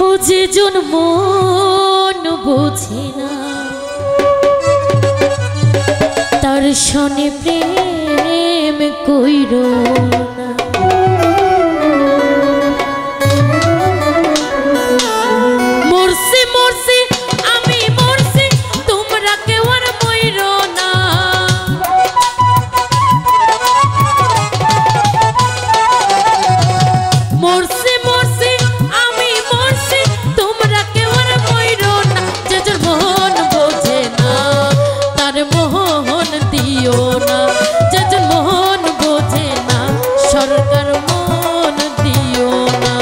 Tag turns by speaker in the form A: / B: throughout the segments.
A: ও যে জন মন বোঝে না তার সনে প্রেম কইরো না। মরছি মরছি আমি মরছি তোমরা কেউ আর মইরো না। মরছি মরছি আমি মরছি তোমরা কেউ আর মইরো না। যে যার মন বোঝে না তার মোহন দিও না। যে যার মন বোঝে না সরকার মন দিও না।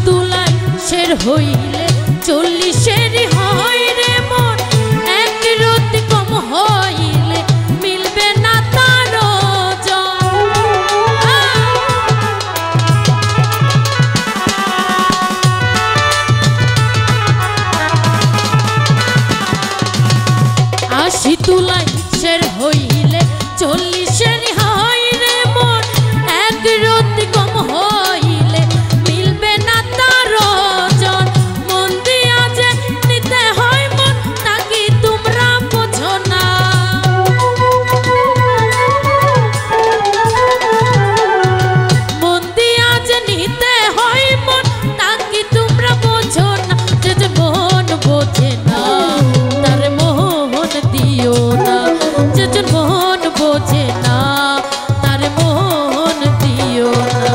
A: তুলাই শের হইলে 40-এর হয় রে মন। এক রতি কম হইলে মিলবে না তার আশি তুলাই শের হইলে 40-এর হয় রে মন। এক রতি কম হইলে মিলবে না তার জন। মন দিয়া যে নিতে হয় মন নাকি তোমরা বোঝো না। মন দিয়া যে নিতে হয় মন নাকি তোমরা বোঝো না। যে যে মন বোঝে না তার মোহন দিও না। যে যে মন বোঝে না তার মোহন দিও না।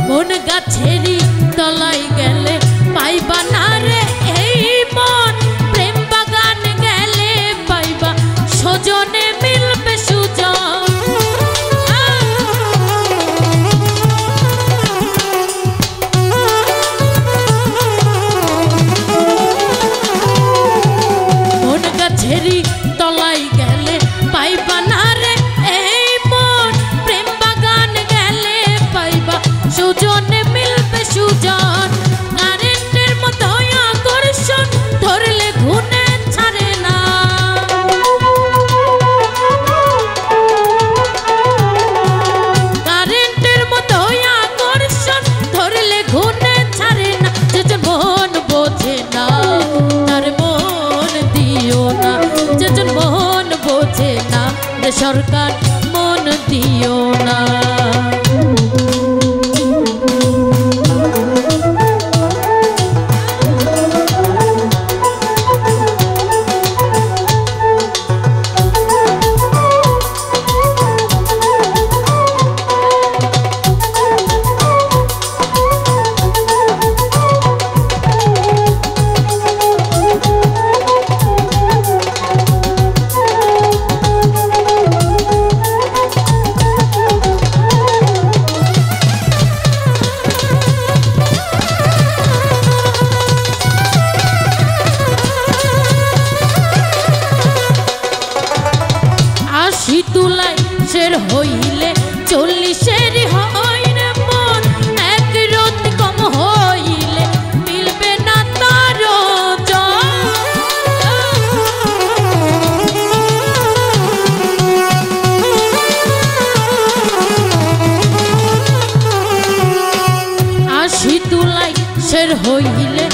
A: মন গাছেরই তলায় গেলে পাইবা না রে এই মন। প্রেম বাগান গেলে পাইবা সজনে মিলবে সুজন। মন গাছেরই তলায় গেলে পাইবা না রে এই মন। প্রেম বাগান গেলে পাইবা সুজনে মিলবে সুজন। কারেন্টের মতো আকর্ষণ ধরলে ঘুনে ছাড়ে না। কারেন্টের মতো আকর্ষণ ধরলে ঘুনে ছাড়ে না। যে যে মন বোঝে না তার মন দিও না। যে যে মন বোঝে না সরকার মন দিও না। আশি তুলাই শের হইলে 40-এর হয় রে মন। এক রতি কম হইলে মিলবে না তার জন। হইলে